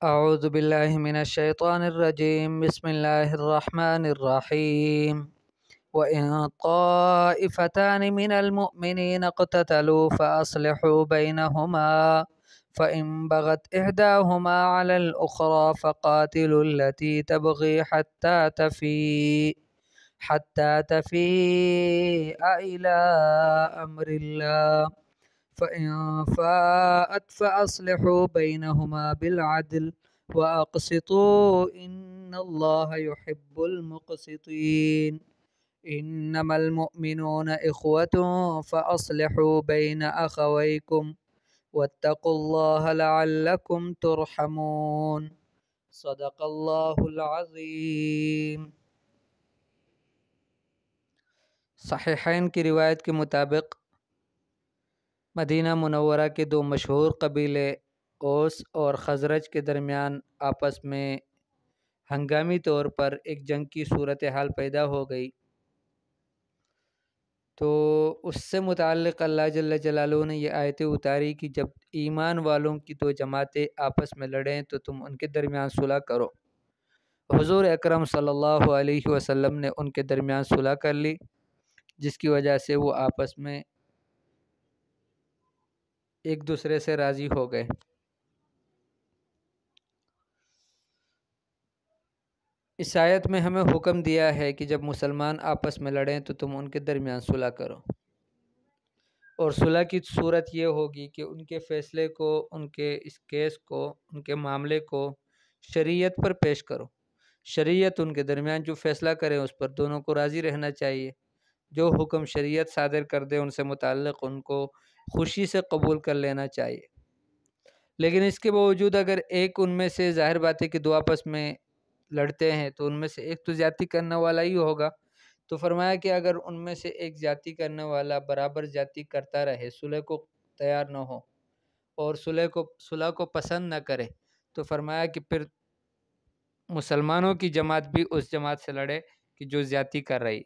أعوذ بالله من الشيطان الرجيم. بسم الله الرحمن الرحيم. وإن طائفتان من المؤمنين اقتتلوا فأصلحوا بينهما فإن بغت إحداهما على الأخرى فقاتلوا التي تبغي حتى تفيء إلى أمر الله فإن فاءت فأصلحوا بينهما بالعدل وأقسطوا إن الله يحب المقسطين. إنما المؤمنون إخوة فأصلحوا بين أخويكم واتقوا الله لعلكم ترحمون. صدق اللہ العظیم۔ صحیحین کی روایت کے مطابق مدینہ منورہ کے دو مشہور قبیلے اوس اور خزرج کے درمیان آپس میں ہنگامی طور پر ایک جنگ کی صورتحال پیدا ہو گئی، تو اس سے متعلق اللہ جل جلالہ نے یہ آیتیں اتاری کہ جب ایمان والوں کی دو جماعتیں آپس میں لڑیں تو تم ان کے درمیان صلح کرو۔ حضور اکرم صلی اللہ علیہ وسلم نے ان کے درمیان صلح کر لی، جس کی وجہ سے وہ آپس میں ایک دوسرے سے راضی ہو گئے۔ اس آیت میں ہمیں حکم دیا ہے کہ جب مسلمان آپس میں لڑیں تو تم ان کے درمیان صلح کرو، اور صلح کی صورت یہ ہوگی کہ ان کے فیصلے کو، ان کے اس کیس کو، ان کے معاملے کو شریعت پر پیش کرو۔ شریعت ان کے درمیان جو فیصلہ کرے اس پر دونوں کو راضی رہنا چاہیے۔ جو حکم شریعت صادر کر دے ان سے متعلق ان کو خوشی سے قبول کر لینا چاہیے۔ لیکن اس کے باوجود اگر ایک ان میں سے، ظاہر بات ہے کہ دو آپس میں لڑتے ہیں تو ان میں سے ایک تو زیادتی کرنے والا ہی ہوگا، تو فرمایا کہ اگر ان میں سے ایک زیادتی کرنے والا برابر زیادتی کرتا رہے، صلح کو تیار نہ ہو اور صلح کو پسند نہ کرے، تو فرمایا کہ پھر مسلمانوں کی جماعت بھی اس جماعت سے لڑے کہ جو زیادتی کر رہی،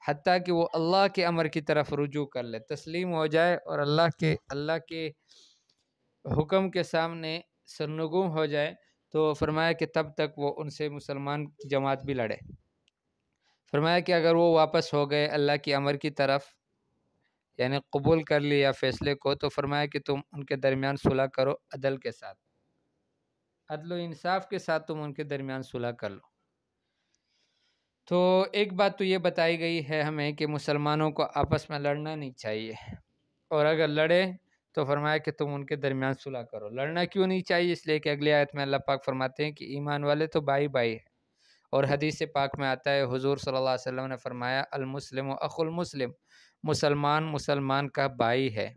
حتیٰ کہ وہ اللہ کے امر کی طرف رجوع کر لے، تسلیم ہو جائے اور اللہ کے حکم کے سامنے سرنگوں ہو جائے، تو فرمایا کہ تب تک وہ ان سے مسلمان کی جماعت بھی لڑے۔ فرمایا کہ اگر وہ واپس ہو گئے اللہ کی امر کی طرف، یعنی قبول کر لیا فیصلے کو، تو فرمایا کہ تم ان کے درمیان صلح کرو عدل کے ساتھ، عدل و انصاف کے ساتھ تم ان کے درمیان صلح کر لو۔ تو ایک بات تو یہ بتائی گئی ہے ہمیں کہ مسلمانوں کو آپس میں لڑنا نہیں چاہیے، اور اگر لڑے تو فرمایا کہ تم ان کے درمیان صلح کرو۔ لڑنا کیوں نہیں چاہیے؟ اس لیے کہ اگلی آیت میں اللہ پاک فرماتے ہیں کہ ایمان والے تو بھائی بھائی ہیں، اور حدیث پاک میں آتا ہے، حضور صلی اللہ علیہ وسلم نے فرمایا المسلم اخو المسلم، مسلمان کا بھائی ہے،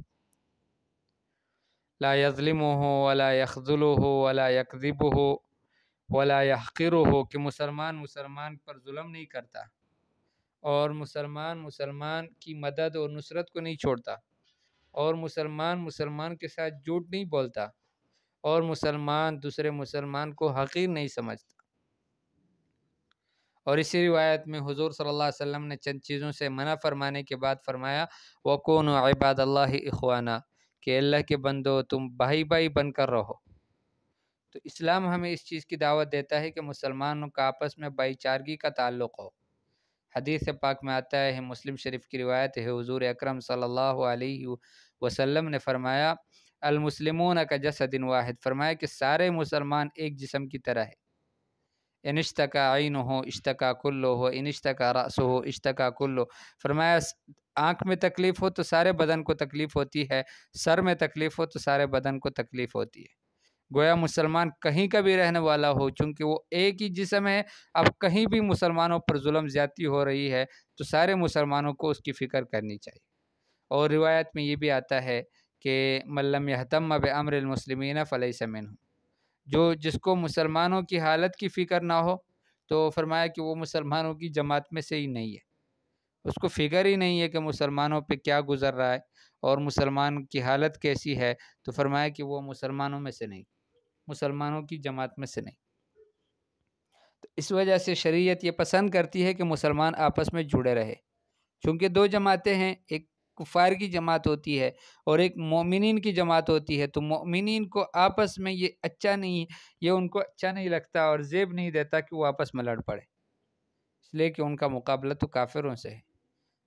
لا یظلمہ ولا یخذلہ ولا یکذبہ ولا یحقرہ، کہ مسلمان پر ظلم نہیں کرتا، اور مسلمان کی مدد اور نصرت کو نہیں چھوڑتا، اور مسلمان کے ساتھ جھوٹ نہیں بولتا، اور دوسرے مسلمان کو حقیر نہیں سمجھتا۔ اور اسی روایت میں حضور صلی اللہ علیہ وسلم نے چند چیزوں سے منع فرمانے کے بعد فرمایا وَكُونُوا عِبَادَ اللَّهِ إِخْوَانًا، کہ اللہ کے بندو تم بھائی بھائی بن کر رہو۔ تو اسلام ہمیں اس چیز کی دعوت دیتا ہے کہ مسلمانوں کا آپس میں بھائی چارگی کا تعلق ہو۔ حدیث پاک میں آتا ہے، مسلم شریف کی روایت ہے، حضور اکرم صلی اللہ علیہ وسلم نے فرمایا المسلمون کجسد واحد، فرمایا کہ سارے مسلمان ایک جسم کی طرح ہے۔ ان اشتکا عینہ اشتکا کلہ ان اشتکا رأسہ اشتکا کلہ، فرمایا آنکھ میں تکلیف ہو تو سارے بدن کو تکلیف ہوتی ہے، سر میں تکلیف ہو تو سارے بدن کو تکلیف ہوتی ہے۔ گویا مسلمان کہیں کا بھی رہنے والا ہو، چونکہ وہ ایک ہی جسم ہے، اب کہیں بھی مسلمانوں پر ظلم زیادتی ہو رہی ہے تو سارے مسلمانوں کو اس کی فکر کرنی چاہیے۔ اور روایت میں یہ بھی آتا ہے کہ من لم یہتم بامر المسلمین فلیس منہم، جس کو مسلمانوں کی حالت کی فکر نہ ہو تو فرمایا کہ وہ مسلمانوں کی جماعت میں سے ہی نہیں ہے، اس کو فکر ہی نہیں ہے کہ مسلمانوں پہ کیا گزر رہا ہے اور مسلمان کی حالت کیسی ہے، تو فرمایا کہ وہ مسلمانوں میں سے نہیں، مسلمانوں کی جماعت میں سے نہیں۔ تو اس وجہ سے شریعت یہ پسند کرتی ہے کہ مسلمان آپس میں جڑے رہے، چونکہ دو جماعتیں ہیں، ایک کفار کی جماعت ہوتی ہے اور ایک مومنین کی جماعت ہوتی ہے، تو مومنین کو آپس میں یہ اچھا نہیں، یہ ان کو اچھا نہیں لگتا اور زیب نہیں دیتا کہ وہ آپس میں لڑ پڑے، اس لیے کہ ان کا مقابلہ تو کافروں سے ہے،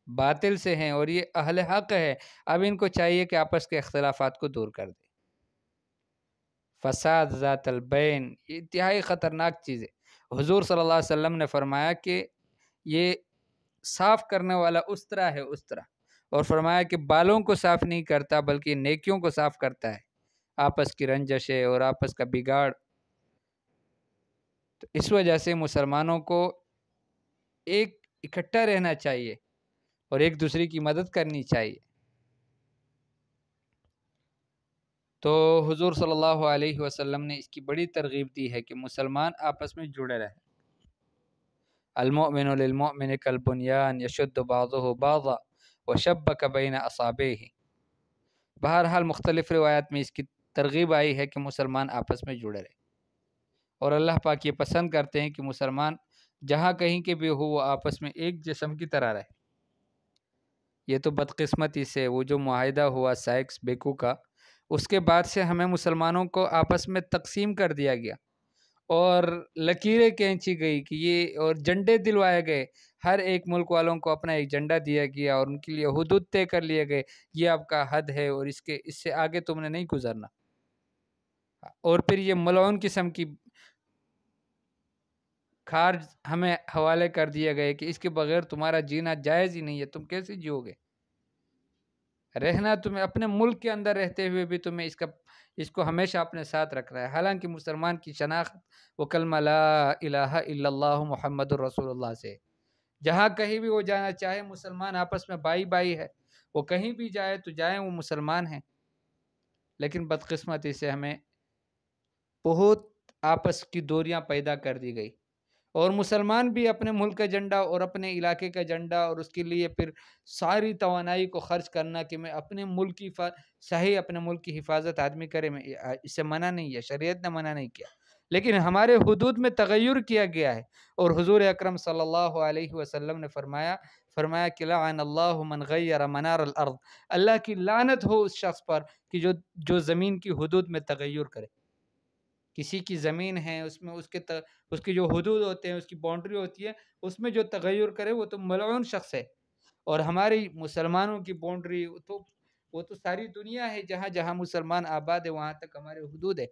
باطل سے ہیں، اور یہ اہل حق ہے۔ اب ان کو چاہیے کہ آپس کے اختلافات کو دور کر دیں۔ فساد ذات البین، یہ انتہائی خطرناک چیز ہے۔ حضور صلی اللہ علیہ وسلم نے فرمایا کہ یہ صاف کرنے والا استرا ہے، استرا، اور فرمایا کہ بالوں کو صاف نہیں کرتا بلکہ نیکیوں کو صاف کرتا ہے، آپس کی رنجشیں اور آپس کا بگاڑ۔ تو اس وجہ سے مسلمانوں کو ایک اکٹھا رہنا چاہیے اور ایک دوسرے کی مدد کرنی چاہیے۔ تو حضور صلی اللہ علیہ وسلم نے اس کی بڑی ترغیب دی ہے کہ مسلمان آپس میں جڑے رہیں۔ المؤمن للمؤمن کالبنیان یشد بعضه بعضا وشبک بین اصابعہ۔ بہرحال مختلف روایات میں اس کی ترغیب آئی ہے کہ مسلمان آپس میں جڑے رہیں، اور اللہ پاک یہ پسند کرتے ہیں کہ مسلمان جہاں کہیں کے بھی ہو وہ آپس میں ایک جسم کی طرح رہے۔ یہ تو بدقسمتی سے وہ جو معاہدہ ہوا سائکس بیکو کا، اس کے بعد سے ہمیں مسلمانوں کو آپس میں تقسیم کر دیا گیا اور لکیریں کھینچی گئی کہ یہ، اور جھنڈے دلوائے گئے، ہر ایک ملک والوں کو اپنا ایک جھنڈا دیا گیا اور ان کے لیے حدود طے کر لیے گئے، یہ آپ کا حد ہے اور اس سے آگے تم نے نہیں گزرنا۔ اور پھر یہ ملعون قسم کی خارج ہمیں حوالے کر دیا گئے کہ اس کے بغیر تمہارا جینا جائز ہی نہیں ہے، تم کیسے جیو گے؟ رہنا تمہیں اپنے ملک کے اندر رہتے ہوئے بھی تمہیں اس کو ہمیشہ اپنے ساتھ رکھ رہا ہے، حالانکہ مسلمان کی شناخت وہ کلمہ لا الہ الا اللہ محمد الرسول اللہ سے، جہاں کہیں بھی وہ جانا چاہے، مسلمان آپس میں بھائی بھائی ہے، وہ کہیں بھی جائے تو جائیں، وہ مسلمان ہیں۔ لیکن بدقسمتی سے ہمیں بہت آپس کی دوریاں پیدا کر دی گئی، اور مسلمان بھی اپنے ملک کا جھنڈا اور اپنے علاقے کا جھنڈا، اور اس کے لیے پھر ساری توانائی کو خرچ کرنا کہ میں اپنے ملک کی صحیح اپنے ملک کی حفاظت آدمی کرے، میں اس سے منع نہیں ہے، شریعت نے منع نہیں کیا، لیکن ہمارے حدود میں تغیر کیا گیا ہے۔ اور حضور اکرم صلی اللہ علیہ وسلم نے فرمایا کہ لعن اللہ من غیر منار الارض، اللہ کی لعنت ہو اس شخص پر کہ جو زمین کی حدود میں تغیر کرے۔ کسی کی زمین ہے، اس میں اس کے جو حدود ہوتے ہیں، اس کی باؤنڈری ہوتی ہے، اس میں جو تغیر کرے وہ تو ملعون شخص ہے۔ اور ہماری مسلمانوں کی باؤنڈری وہ تو ساری دنیا ہے، جہاں جہاں مسلمان آباد ہے وہاں تک ہمارے حدود ہے۔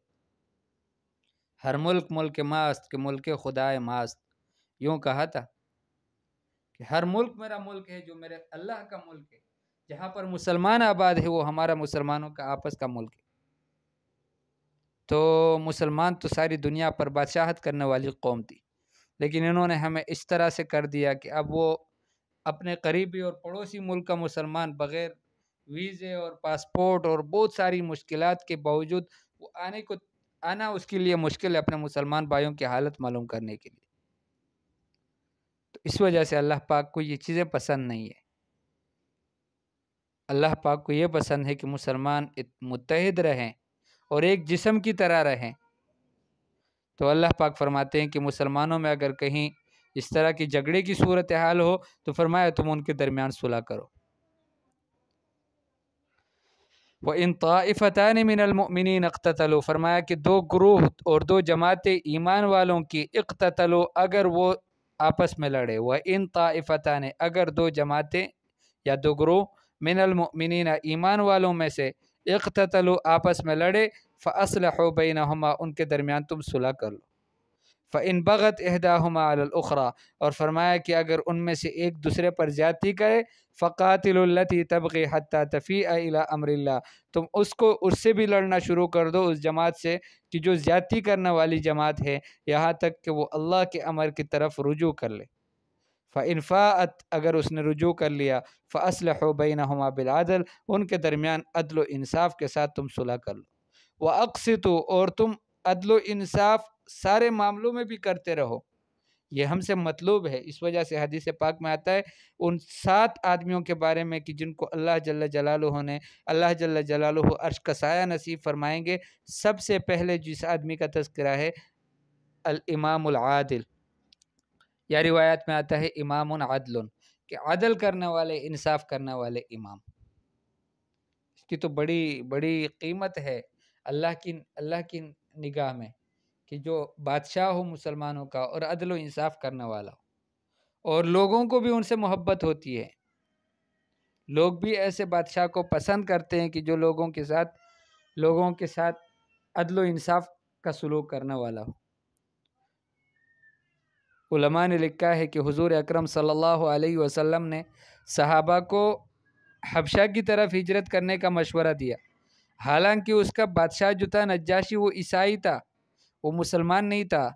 ہر ملک ماست کہ ملک خدائے ماست، یوں کہا تھا کہ ہر ملک میرا ملک ہے جو میرے اللہ کا ملک ہے، جہاں پر مسلمان آباد ہے وہ ہمارا مسلمانوں کا آپس کا ملک ہے۔ تو مسلمان تو ساری دنیا پر بادشاہت کرنے والی قوم تھی، لیکن انہوں نے ہمیں اس طرح سے کر دیا کہ اب وہ اپنے قریبی اور پڑوسی ملک کا مسلمان بغیر ویزے اور پاسپورٹ اور بہت ساری مشکلات کے باوجود وہ آنا اس کے لیے مشکل ہے اپنے مسلمان بھائیوں کی حالت معلوم کرنے کے لیے۔ تو اس وجہ سے اللہ پاک کو یہ چیزیں پسند نہیں ہے۔ اللہ پاک کو یہ پسند ہے کہ مسلمان متحد رہیں اور ایک جسم کی طرح رہیں۔ تو اللہ پاک فرماتے ہیں کہ مسلمانوں میں اگر کہیں اس طرح کی جھگڑے کی صورتحال ہو تو فرمایا تم ان کے درمیان صلح کرو۔ وَإِن طَائِفَتَانِ مِنَ الْمُؤْمِنِينَ اقْتَتَلُوا، فرمایا کہ دو گروہ اور دو جماعتیں ایمان والوں کی اقتتلوا، اگر وہ آپس میں لڑے، وَإِن طَائِفَتَانِ، اگر دو جماعتیں یا دو گروہ، من المؤمنین ایمان والوں میں سے، اقتتلوا آپس میں لڑے، فَأَصْلِحُوا بَيْنَهُمَا، ان کے درمیان تم صلح کر لو۔ فَإِن بَغَتْ إِحْدَاهُمَا عَلَى الْأُخْرَى، اور فرمایا کہ اگر ان میں سے ایک دوسرے پر زیادتی کرے، فَقَاتِلُوا الَّتِي تَبْغِي حَتَّى تَفِيءَ إِلَىٰ أَمْرِ اللَّهِ، تم اس سے بھی لڑنا شروع کر دو، اس جماعت سے کہ جو زیادتی کرنے والی جماعت ہے، یہاں تک کہ وہ اللہ کے امر کی طرف رجوع کر لے۔ فَإِن فَاءَتْ، اگر اس نے رجوع کر لیا، فَأَصْلِحُوا بَيْنَهُمَا بِالْعَدْلِ، ان کے درمیان عدل و انصاف کے ساتھ تم صلح کر لو۔ وَأَقْسِطُوا، اور تم عدل و انصاف سارے معاملوں میں بھی کرتے رہو، یہ ہم سے مطلوب ہے۔ اس وجہ سے حدیث پاک میں آتا ہے ان 7 آدمیوں کے بارے میں کہ جن کو اللہ جل جلالہ عرش کا سایہ نصیب فرمائیں گے، سب سے پہلے جس آدمی کا تذکرہ ہے الامام العادل، یا روایت میں آتا ہے امام عدل، کہ عدل کرنے والے، انصاف کرنے والے امام۔ کی تو بڑی بڑی قیمت ہے اللہ کی نگاہ میں، کہ جو بادشاہ ہو مسلمانوں کا اور عدل و انصاف کرنے والا ہو، اور لوگوں کو بھی ان سے محبت ہوتی ہے۔ لوگ بھی ایسے بادشاہ کو پسند کرتے ہیں کہ جو لوگوں کے ساتھ عدل و انصاف کا سلوک کرنے والا ہو۔ علماء نے لکھا ہے کہ حضور اکرم صلی اللہ علیہ وسلم نے صحابہ کو حبشہ کی طرف ہجرت کرنے کا مشورہ دیا، حالانکہ اس کا بادشاہ جو تھا نجاشی، وہ عیسائی تھا، وہ مسلمان نہیں تھا،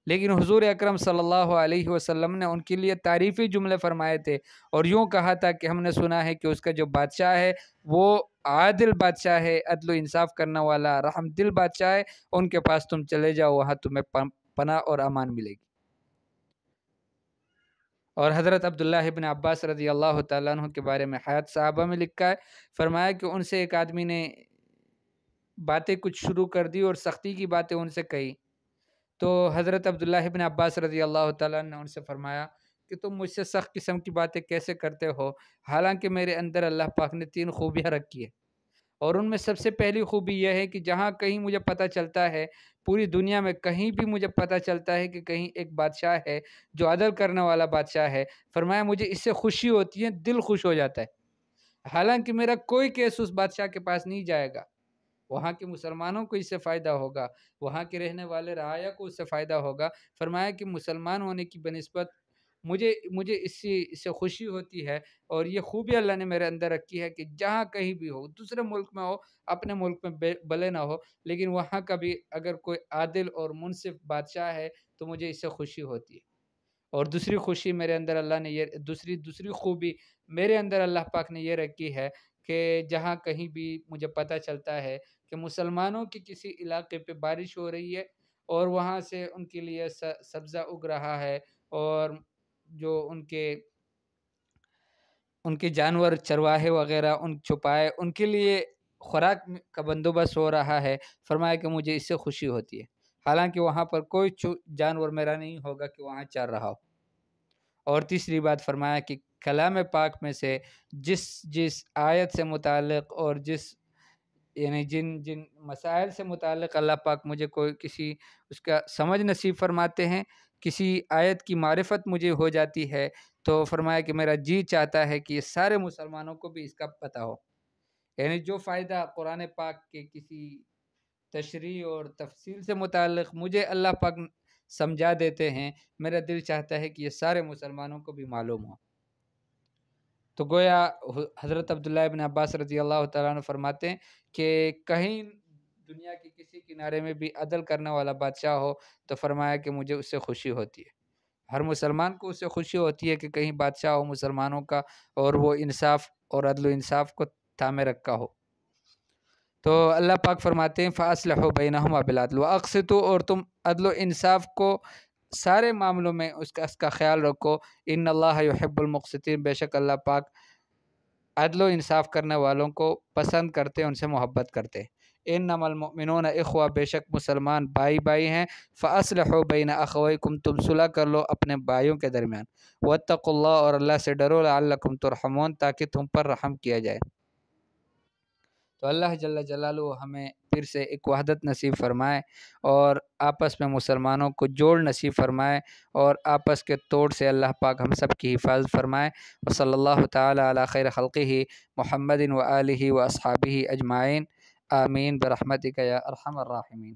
لیکن حضور اکرم صلی اللہ علیہ وسلم نے ان کے لیے تعریفی جملے فرمائے تھے، اور یوں کہا تھا کہ ہم نے سنا ہے کہ اس کا جو بادشاہ ہے وہ عادل بادشاہ ہے، عدل و انصاف کرنے والا رحم دل بادشاہ ہے، ان کے پاس تم چلے جاؤ، وہاں تمہیں پناہ اور امان ملے گی۔ اور حضرت عبداللہ ابن عباس رضی اللہ تعالیٰ عنہ کے بارے میں حیات صحابہ میں لکھا ہے، فرمایا کہ ان سے ایک آدمی نے باتیں کچھ شروع کر دی اور سختی کی باتیں ان سے کہی، تو حضرت عبداللہ ابن عباس رضی اللہ تعالیٰ عنہ نے ان سے فرمایا کہ تم مجھ سے سخت قسم کی باتیں کیسے کرتے ہو، حالانکہ میرے اندر اللہ پاک نے 3 خوبیاں رکھی ہے، اور ان میں سب سے پہلی خوبی یہ ہے کہ جہاں کہیں مجھے پتہ چلتا ہے، پوری دنیا میں کہیں بھی مجھے پتہ چلتا ہے کہ کہیں ایک بادشاہ ہے جو عدل کرنے والا بادشاہ ہے، فرمایا مجھے اس سے خوشی ہوتی ہے، دل خوش ہو جاتا ہے، حالانکہ میرا کوئی کیس اس بادشاہ کے پاس نہیں جائے گا، وہاں کے مسلمانوں کو اس سے فائدہ ہوگا، وہاں کے رہنے والے رعایا کو اس سے فائدہ ہوگا۔ فرمایا کہ مسلمان ہونے کی بنسبت مجھے اس سے خوشی ہوتی ہے، اور یہ خوبی اللہ نے میرے اندر رکھی ہے کہ جہاں کہیں بھی ہو، دوسرے ملک میں ہو، اپنے ملک میں بھلے نہ ہو، لیکن وہاں کا بھی اگر کوئی عادل اور منصف بادشاہ ہے تو مجھے اس سے خوشی ہوتی ہے۔ اور دوسری خوشی میرے اندر اللہ نے دوسری خوبی میرے اندر اللہ پاک نے یہ رکھی ہے کہ جہاں کہیں بھی مجھے پتہ چلتا ہے کہ مسلمانوں کی کسی علاقے پہ بارش ہو رہی ہے، اور وہاں سے ان کے لیے سبزہ اگ رہا ہے، اور جو ان کے جانور چرواہے وغیرہ ان چھپائے ان کے لیے خوراک کا بندوبست ہو رہا ہے، فرمایا کہ مجھے اس سے خوشی ہوتی ہے، حالانکہ وہاں پر کوئی جانور میرا نہیں ہوگا کہ وہاں چر رہا ہو۔ اور تیسری بات فرمایا کہ کلام پاک میں سے جس آیت سے متعلق اور یعنی جن مسائل سے متعلق اللہ پاک مجھے کسی اس کا سمجھ نصیب فرماتے ہیں، کسی آیت کی معرفت مجھے ہو جاتی ہے، تو فرمایا کہ میرا جی چاہتا ہے کہ یہ سارے مسلمانوں کو بھی اس کا پتہ ہو، یعنی جو فائدہ قرآن پاک کے کسی تشریح اور تفصیل سے متعلق مجھے اللہ پاک سمجھا دیتے ہیں، میرا دل چاہتا ہے کہ یہ سارے مسلمانوں کو بھی معلوم ہو۔ تو گویا حضرت عبداللہ ابن عباس رضی اللہ تعالیٰ عنہ فرماتے ہیں کہ کہیں دنیا کے کسی کنارے میں بھی عدل کرنے والا بادشاہ ہو تو فرمایا کہ مجھے اس سے خوشی ہوتی ہے، ہر مسلمان کو اس سے خوشی ہوتی ہے کہ کہیں بادشاہ ہو مسلمانوں کا اور وہ انصاف اور عدل و انصاف کو تھامے رکھا ہو۔ تو اللہ پاک فرماتے ہیں فَأَصْلِحُوا بَيْنَهُمَا بِالْعَدْلِ وَأَقْسِطُوا، اور تم عدل و انصاف کو سارے معاملوں میں اس کا خیال رکھو، ان اللہ یحب المقسطین، بے شک اللہ پاک عدل و انصاف کرنے والوں کو پسند کرتے، ان سے محبت کرتے۔ انما المؤمنون اخوہ، بے شک مسلمان بھائی ہیں، فاصلحوا بین اخویکم، تم صلح کر لو اپنے بھائیوں کے درمیان، واتقوا اللہ، اور اللہ سے ڈرو، لعلکم ترحمون، تاکہ تم پر رحم کیا جائے۔ تو اللہ جل جلالہ ہمیں پھر سے ایک وحدت نصیب فرمائے، اور آپس میں مسلمانوں کو جوڑ نصیب فرمائے، اور آپس کے توڑ سے اللہ پاک ہم سب کی حفاظت فرمائے۔ وصلی اللہ تعالی علی خیر خلقہ محمد و آلہ و اصحابہ اجمعین، آمین برحمتک یا ارحم الراحمین۔